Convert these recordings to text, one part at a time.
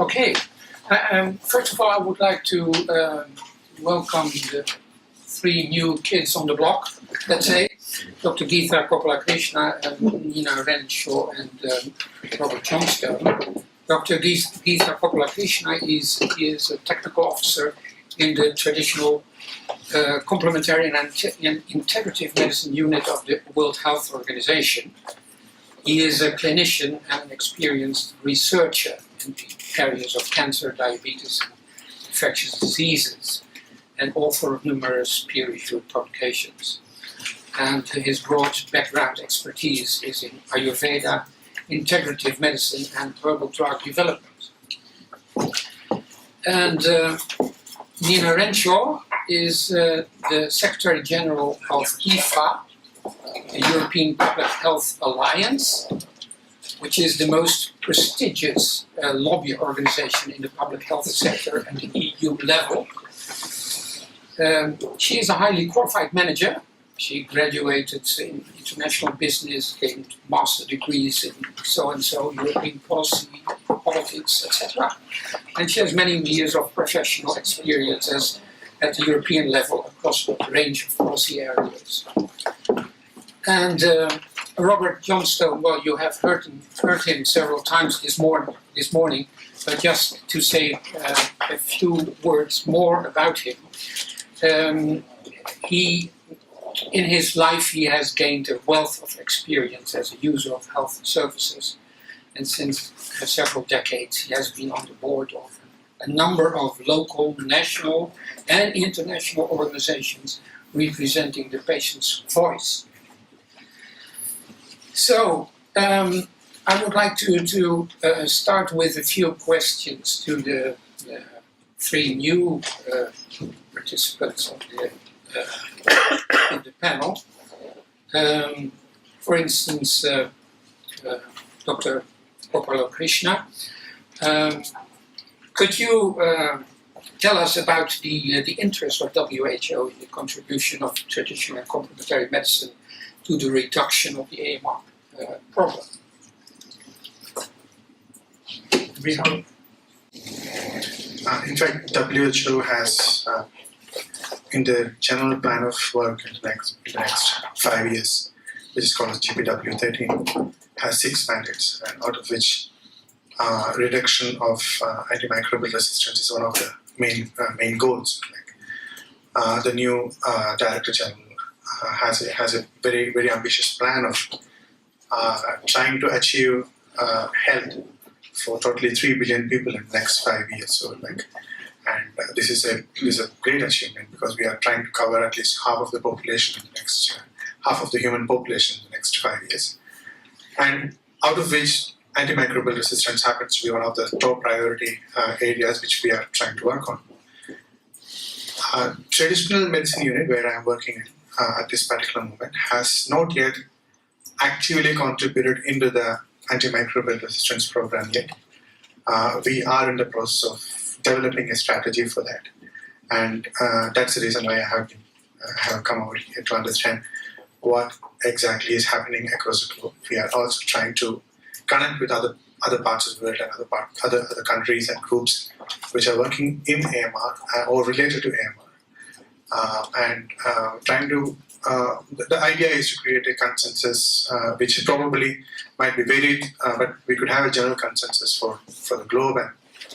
Okay. First of all, I would like to welcome the 3 new kids on the block, let's say, Dr. Geetha Gopalakrishna, Nina Renshaw, and Robert Johnstone. Dr. Geetha Gopalakrishna is a technical officer in the traditional Complementary and Integrative Medicine unit of the World Health Organization. He is a clinician and an experienced researcher in the areas of cancer, diabetes, and infectious diseases, and author of numerous peer-reviewed publications. And his broad background expertise is in Ayurveda, integrative medicine, and herbal drug development. And Nina Renshaw is the Secretary General of EFA, the European Public Health Alliance, which is the most prestigious lobby organization in the public health sector at the EU level. She is a highly qualified manager. She graduated in international business, gained master degrees in so-and-so, European policy, politics, etc. And she has many years of professional experience at the European level across a range of policy areas. And Robert Johnstone, well, you have heard him several times this morning, but just to say a few words more about him. In his life, he has gained a wealth of experience as a user of health services, and since several decades, he has been on the board of a number of local, national, and international organizations representing the patient's voice. So, I would like to start with a few questions to the 3 new participants of in the panel. For instance, Dr. Gopalakrishna, could you tell us about the interest of WHO in the contribution of traditional and complementary medicine to the reduction of the AMR problem? In fact, WHO has, in the general plan of work in the next 5 years, which is called JPI-AMR, has 6 mandates, and out of which reduction of antimicrobial resistance is one of the main goals. The new Director General has a very ambitious plan of trying to achieve health for totally 3 billion people in the next 5 years. So, this is a great achievement, because we are trying to cover at least half of the population in the next half of the human population in the next 5 years, and out of which antimicrobial resistance happens to be one of the top priority areas which we are trying to work on. Traditional medicine unit, where I am working in at this particular moment, has not yet actively contributed into the antimicrobial resistance program yet. We are in the process of developing a strategy for that, and that's the reason why I have come over here to understand what exactly is happening across the globe. We are also trying to connect with other parts of the world and other countries and groups which are working in AMR or related to AMR, and trying to. The idea is to create a consensus, which probably might be varied, but we could have a general consensus for the globe,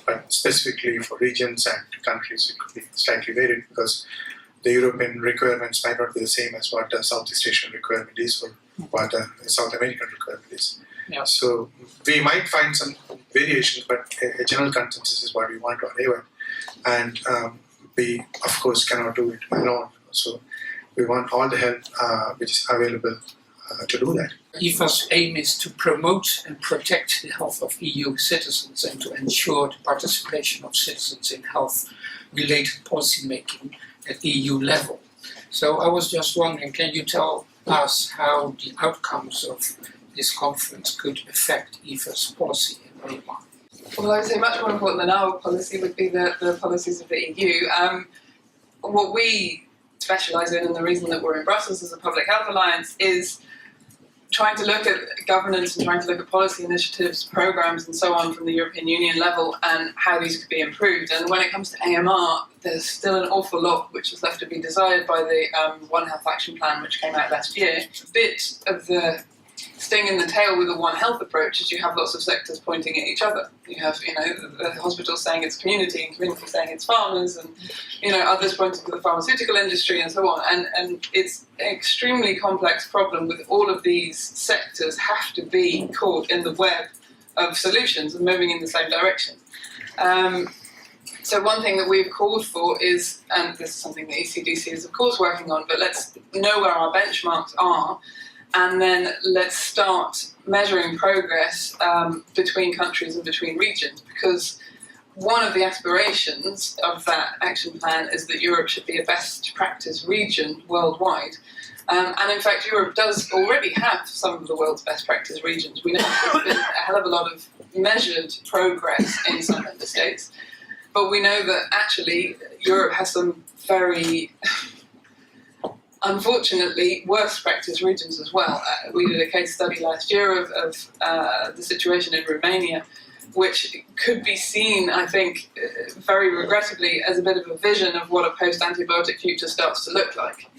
but specifically for regions and countries, it could be slightly varied, because the European requirements might not be the same as what the Southeast Asian requirement is or what the South American requirement is. Yeah. So we might find some variations, but a general consensus is what we want to arrive at, and we of course cannot do it alone. So we want all the help which is available to do that. EFA's aim is to promote and protect the health of EU citizens and to ensure the participation of citizens in health-related policy making at EU level. So I was just wondering, can you tell us how the outcomes of this conference could affect EFA's policy in AMR? Well, I would say much more important than our policy would be the policies of the EU. What we specialise in, and the reason that we're in Brussels as a public health alliance, is trying to look at governance and trying to look at policy initiatives, programs and so on from the European Union level and how these could be improved. And when it comes to AMR, there's still an awful lot which is left to be desired by the One Health Action Plan, which came out last year. A bit of the sting in the tail with the One Health approach is you have lots of sectors pointing at each other. You have, the hospital saying it's community and community saying it's farmers and, others pointing to the pharmaceutical industry and so on. And it's an extremely complex problem with all of these sectors have to be caught in the web of solutions and moving in the same direction. So one thing that we've called for is, and this is something the ECDC is of course working on, but let's know where our benchmarks are and then let's start measuring progress between countries and between regions, because one of the aspirations of that action plan is that Europe should be a best practice region worldwide. And in fact, Europe does already have some of the world's best practice regions. We know there's been a hell of a lot of measured progress in some member states, but we know that actually Europe has some very unfortunately worst practice regions as well. We did a case study last year of the situation in Romania, which could be seen, I think, very regrettably as a bit of a vision of what a post-antibiotic future starts to look like.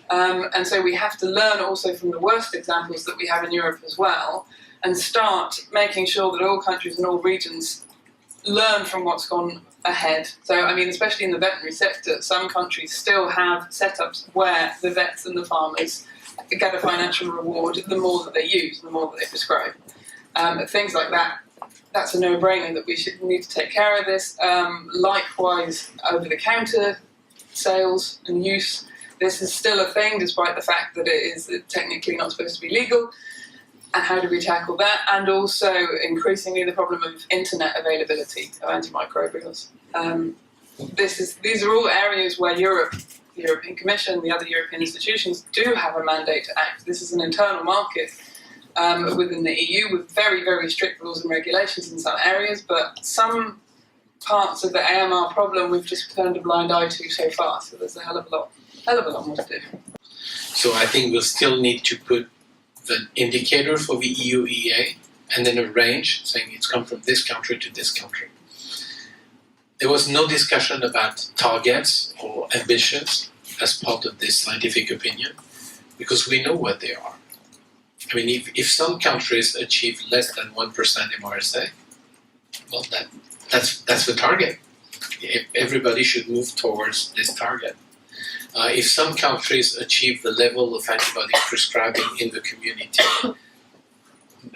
And so we have to learn also from the worst examples that we have in Europe as well, and start making sure that all countries and all regions learn from what's gone ahead. So, I mean, especially in the veterinary sector, some countries still have setups where the vets and the farmers get a financial reward the more that they use, the more that they prescribe. Things like that, that's a no-brainer that we need to take care of this. Likewise, over-the-counter sales and use, this is still a thing despite the fact that it is technically not supposed to be legal. And how do we tackle that? And also, increasingly, the problem of internet availability of antimicrobials. These are all areas where Europe, the European Commission, the other European institutions do have a mandate to act. This is an internal market within the EU with very, very strict rules and regulations in some areas, but some parts of the AMR problem we've just turned a blind eye to so far. So there's a hell of a lot more to do. So I think we'll still need to put the indicator for the EU EA and then a range saying it's come from this country to this country. There was no discussion about targets or ambitions as part of this scientific opinion because we know what they are. I mean, if some countries achieve less than 1% MRSA, well, that's the target. Everybody should move towards this target. If some countries achieve the level of antibiotic prescribing in the community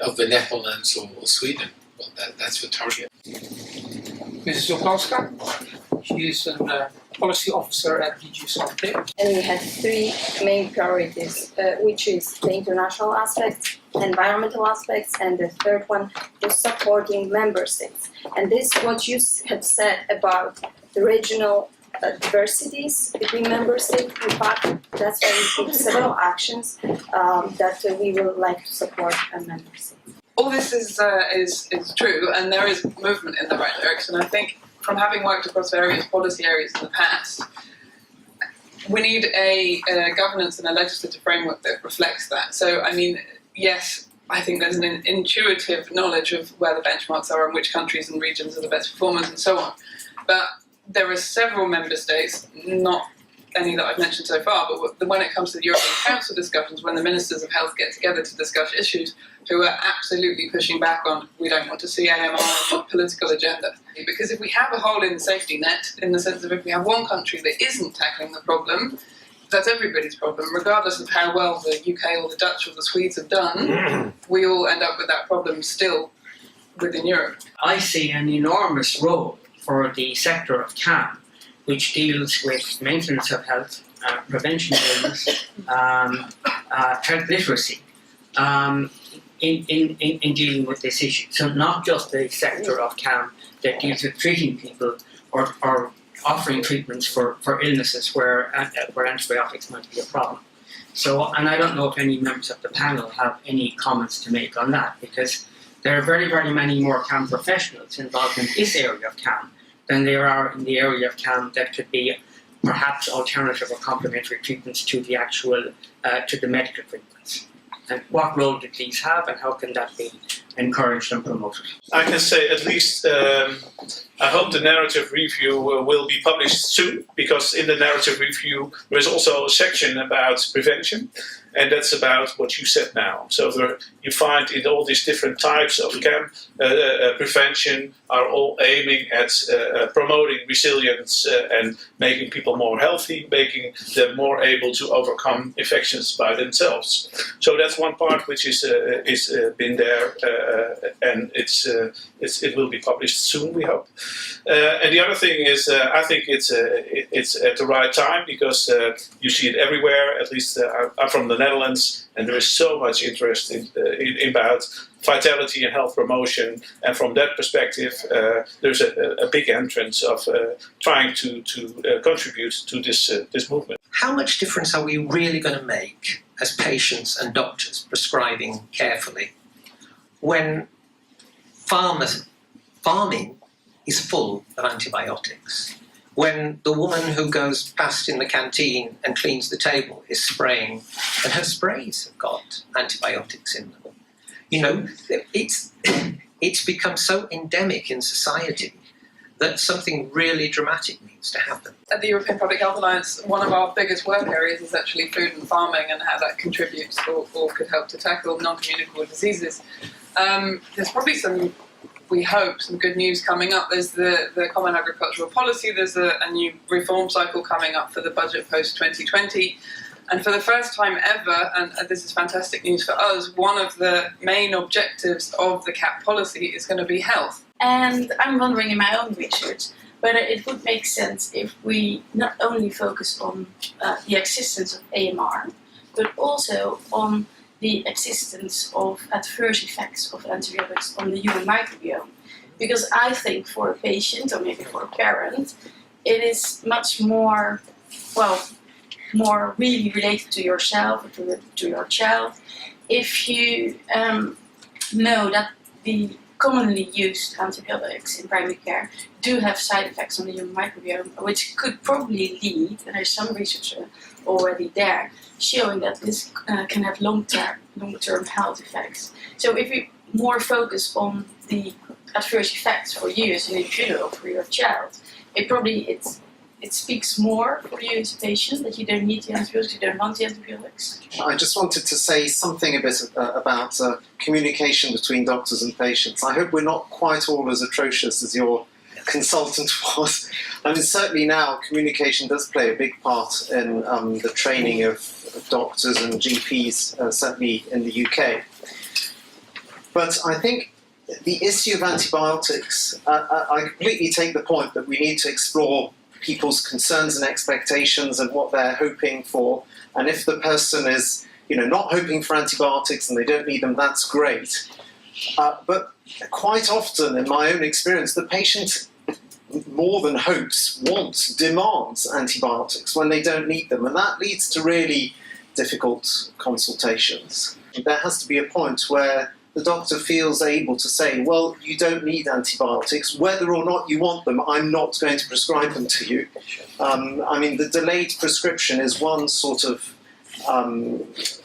of the Netherlands or Sweden, well, that's the target. Mrs. Opalska, she is a policy officer at DG Santé. And we had three main priorities, which is the international aspects, environmental aspects, and the third one was supporting member states. And this, what you had said about the regional diversities between member states, in fact, that's why we took several actions that we would like to support a member state. All this is true, and there is movement in the right direction. I think from having worked across various policy areas in the past, we need a governance and a legislative framework that reflects that. So, I mean, yes, I think there's an intuitive knowledge of where the benchmarks are and which countries and regions are the best performers and so on. But there are several member states, not any that I've mentioned so far, but when it comes to the European Council discussions, when the ministers of health get together to discuss issues, who are absolutely pushing back on, we don't want to see AMR on the political agenda. Because if we have a hole in the safety net, in the sense of if we have one country that isn't tackling the problem, that's everybody's problem. Regardless of how well the UK or the Dutch or the Swedes have done, we all end up with that problem still within Europe. I see an enormous role for the sector of CAM, which deals with maintenance of health, prevention of illness, health literacy, in dealing with this issue. So not just the sector of CAM that deals with treating people or offering treatments for illnesses where antibiotics might be a problem. So, and I don't know if any members of the panel have any comments to make on that, because there are very, very many more CAM professionals involved in this area of CAM than there are in the area of CAM that could be perhaps alternative or complementary treatments to the actual, to the medical treatments. And what role do these have, and how can that be encouraged and promoted? I can say at least I hope the narrative review will be published soon, because in the narrative review there is also a section about prevention, and that's about what you said now. So you find in all these different types of CAM, prevention are all aiming at promoting resilience and making people more healthy, making them more able to overcome infections by themselves. So that's one part which is been there, and it will be published soon, we hope. And the other thing is, I think it's at the right time, because you see it everywhere. At least I'm from the Netherlands, and there is so much interest in about vitality and health promotion. And from that perspective, there's a big entrance of trying to contribute to this movement. How much difference are we really going to make as patients and doctors prescribing carefully when farming is full of antibiotics? When the woman who goes past in the canteen and cleans the table is spraying, and her sprays have got antibiotics in them. You know, it's become so endemic in society that something really dramatic needs to happen. At the European Public Health Alliance, one of our biggest work areas is actually food and farming, and how that contributes or could help to tackle non-communicable diseases. There's probably we hope, some good news coming up. There's the Common Agricultural Policy, there's a new reform cycle coming up for the budget post-2020. And for the first time ever, and this is fantastic news for us, one of the main objectives of the CAP policy is going to be health. And I'm wondering in my own research whether it would make sense if we not only focus on the existence of AMR, but also on the existence of adverse effects of antibiotics on the human microbiome. Because I think for a patient, or maybe for a parent, it is much more really related to yourself or to your child if you know that the commonly used antibiotics in primary care do have side effects on the human microbiome, which could probably lead, and there's some research already there, showing that this can have long-term health effects. So if we more focus on the adverse effects for you as an individual, for your child, it speaks more for you as a patient that you don't need the antibiotics, you don't want the antibiotics. I just wanted to say something a bit about communication between doctors and patients. I hope we're not quite all as atrocious as your consultant was. I mean, certainly now communication does play a big part in the training of doctors and GPs, certainly in the UK. But I think the issue of antibiotics, I completely take the point that we need to explore people's concerns and expectations and what they're hoping for. And if the person is, not hoping for antibiotics and they don't need them, that's great. But quite often, in my own experience, the patient more than hopes, wants, demands antibiotics when they don't need them. And that leads to really difficult consultations. There has to be a point where the doctor feels able to say, well, you don't need antibiotics. Whether or not you want them, I'm not going to prescribe them to you. I mean, the delayed prescription is one sort of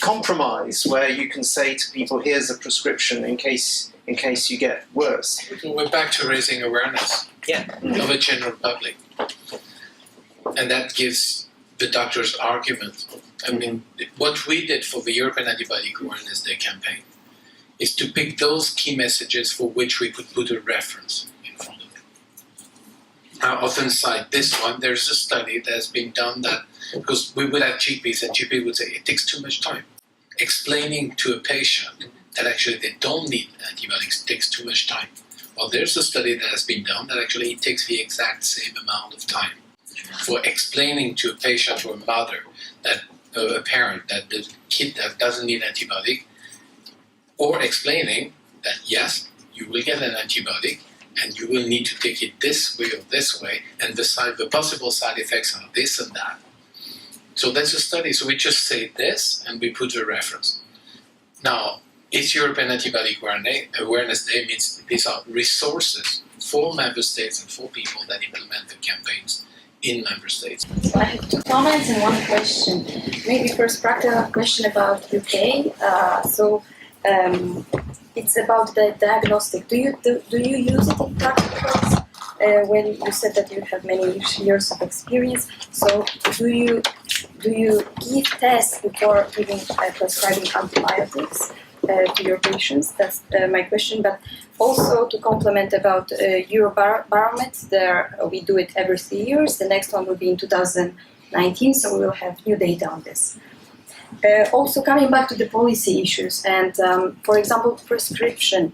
compromise where you can say to people, here's a prescription in case you get worse. We're back to raising awareness of a general public. And that gives the doctor's argument. I mean, what we did for the European Antibiotic Awareness Day campaign is to pick those key messages for which we could put a reference in front of it. I often cite this one. There's a study that has been done that, because we would have GPs and GP would say it takes too much time. Explaining to a patient that actually they don't need antibiotics takes too much time. Well, there's a study that has been done that actually it takes the exact same amount of time for explaining to a patient or a mother, that a parent, that the kid that doesn't need antibiotic, or explaining that yes, you will get an antibiotic and you will need to take it this way or this way, and the possible side effects are this and that. So that's a study. So we just say this and we put a reference. Now, it's European Antibiotic Awareness Day means these are resources for member states and for people that implement the campaigns in member states. So I have 2 comments and 1 question. Maybe first practical question about UK. It's about the diagnostic. Do you use it in practicals? When you said that you have many years of experience, so do you give tests before prescribing antibiotics to your patients? That's my question. But also to complement about EUROCAM, there we do it every 3 years. The next one will be in 2019, so we will have new data on this. Also coming back to the policy issues and, for example, prescription.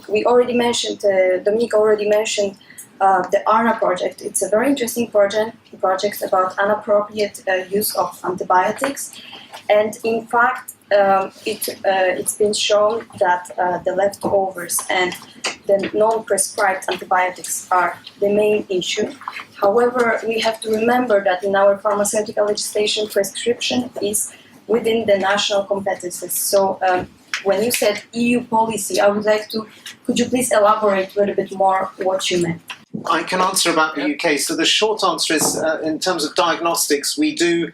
We already mentioned, Dominique already mentioned the ARNA project. It's a very interesting project about inappropriate use of antibiotics. And in fact, it's been shown that the leftovers and the non-prescribed antibiotics are the main issue. However, we have to remember that in our pharmaceutical legislation, prescription is within the national competences. So when you said EU policy, I would like to, could you please elaborate a little bit more what you meant? I can answer about the UK. So the short answer is, in terms of diagnostics, we do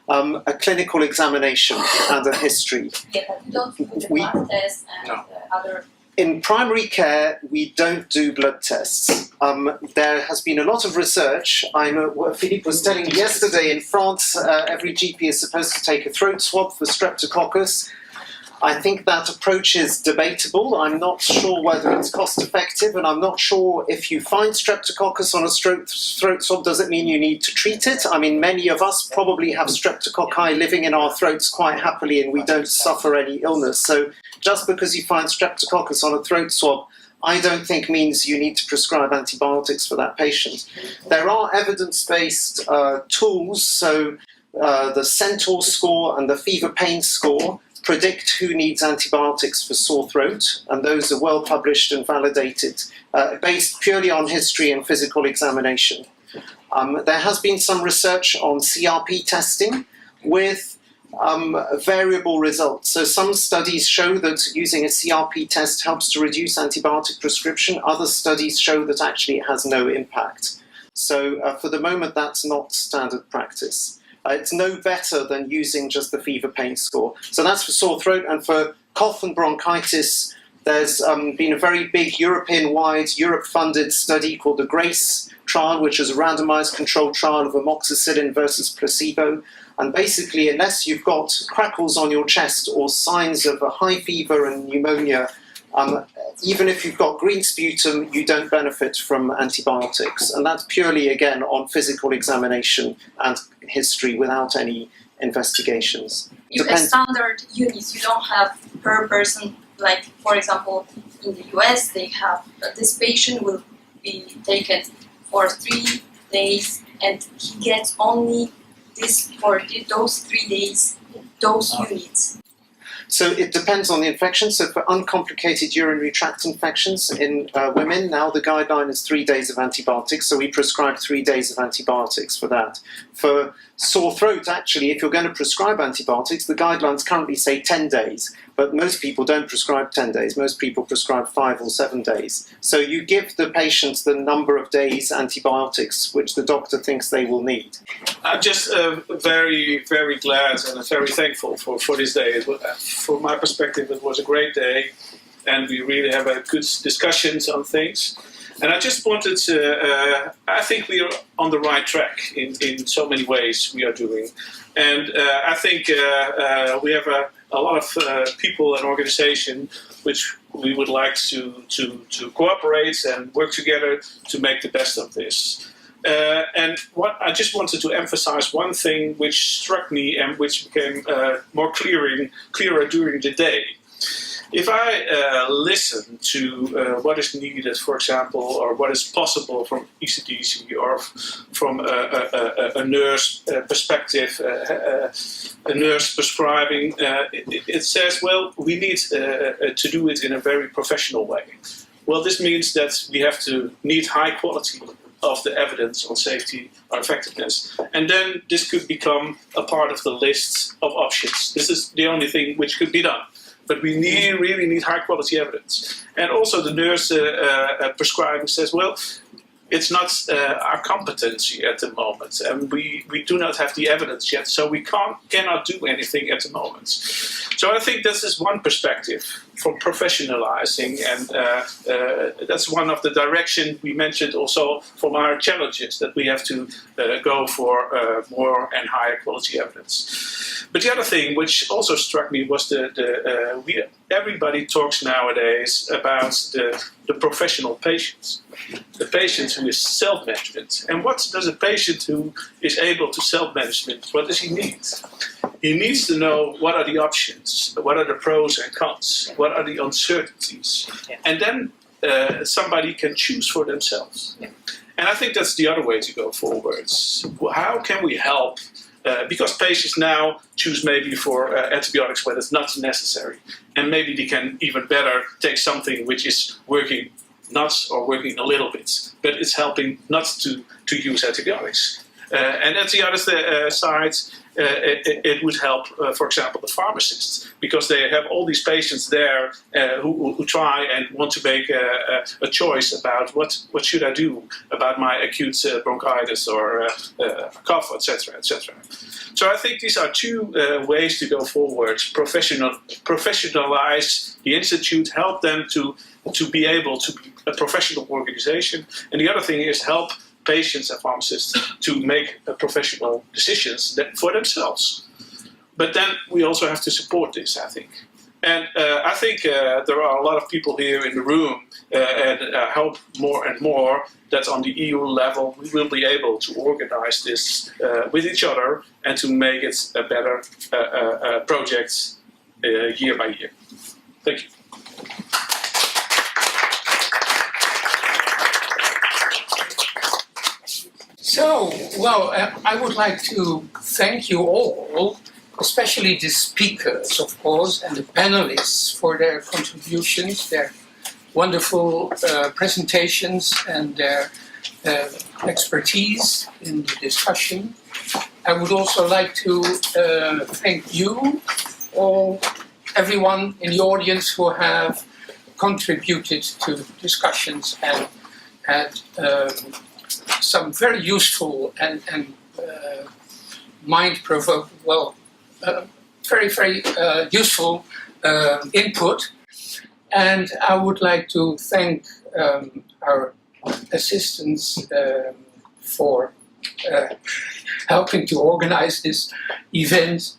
a clinical examination and a history. Yeah, but you don't do the blood test and other... In primary care, we don't do blood tests. There has been a lot of research. I know what Philippe was telling me yesterday. In France, every GP is supposed to take a throat swab for streptococcus. I think that approach is debatable. I'm not sure whether it's cost effective, and I'm not sure if you find streptococcus on a throat swab, does it mean you need to treat it? I mean, many of us probably have streptococci living in our throats quite happily and we don't suffer any illness. So just because you find streptococcus on a throat swab, I don't think means you need to prescribe antibiotics for that patient. There are evidence-based tools, so the Centaur score and the fever pain score predict who needs antibiotics for sore throat, and those are well published and validated, based purely on history and physical examination. There has been some research on CRP testing with variable results. So some studies show that using a CRP test helps to reduce antibiotic prescription. Other studies show that actually it has no impact. So for the moment, that's not standard practice. It's no better than using just the fever pain score. So that's for sore throat. And for cough and bronchitis, there's been a very big European-wide, Europe-funded study called the GRACE trial, which is a randomized controlled trial of amoxicillin versus placebo. And basically, unless you've got crackles on your chest or signs of a high fever and pneumonia, even if you've got green sputum, you don't benefit from antibiotics. And that's purely, again, on physical examination and history without any investigations. You have standard units. You don't have per person, like, for example, in the US, they have this patient will be taken for 3 days and he gets only this for those 3 days, those units. So it depends on the infection. So for uncomplicated urinary tract infections in women, now the guideline is 3 days of antibiotics. So we prescribe 3 days of antibiotics for that. For sore throat, actually, if you're going to prescribe antibiotics, the guidelines currently say 10 days. But most people don't prescribe 10 days. Most people prescribe 5 or 7 days. So you give the patients the number of days antibiotics which the doctor thinks they will need. I'm just very, very glad and very thankful for this day. From my perspective, it was a great day, and we really have a good discussions on things. And I just wanted to, I think we are on the right track in so many ways we are doing. And I think we have a lot of people and organizations which we would like to cooperate and work together to make the best of this. And what I just wanted to emphasize one thing which struck me and which became more clearer during the day. If I listen to what is needed, for example, or what is possible from ECDC or from a nurse perspective, a nurse prescribing, it says, well, we need to do it in a very professional way. Well, this means that we have to need high quality of the evidence on safety or effectiveness. And then this could become a part of the list of options. This is the only thing which could be done. But we really need high quality evidence. And also the nurse prescribing says, well, it's not our competency at the moment, and we do not have the evidence yet, so we cannot do anything at the moment. So I think this is one perspective for professionalizing, and that's one of the direction we mentioned also from our challenges, that we have to go for more and higher quality evidence. But the other thing which also struck me was everybody talks nowadays about the professional patients, the patient who is self-management. And what does a patient who is able to self-management, what does he need? He needs to know what are the options, what are the pros and cons, what are the uncertainties. And then somebody can choose for themselves. And I think that's the other way to go forwards. How can we help? Because patients now choose maybe for antibiotics when it's not necessary. And maybe they can even better take something which is working not or working a little bit, but it's helping not to use antibiotics. And at the other side, it would help, for example, the pharmacists, because they have all these patients there who try and want to make a choice about what should I do about my acute bronchitis or cough, etc., etc. So I think these are two ways to go forward: professionalize the institute, help them to be able to be a professional organization, and the other thing is help patients and pharmacists to make professional decisions for themselves. But then we also have to support this, I think. And I think there are a lot of people here in the room, and I hope more and more that on the EU level we will be able to organize this with each other and to make it a better project year by year. Thank you. So, well, I would like to thank you all, especially the speakers, of course, and the panelists for their contributions, their wonderful presentations, and their expertise in the discussion. I would also like to thank you, all, everyone in the audience who have contributed to the discussions and had some very useful and mind-provoking, very, very useful input. And I would like to thank our assistants for helping to organize this event.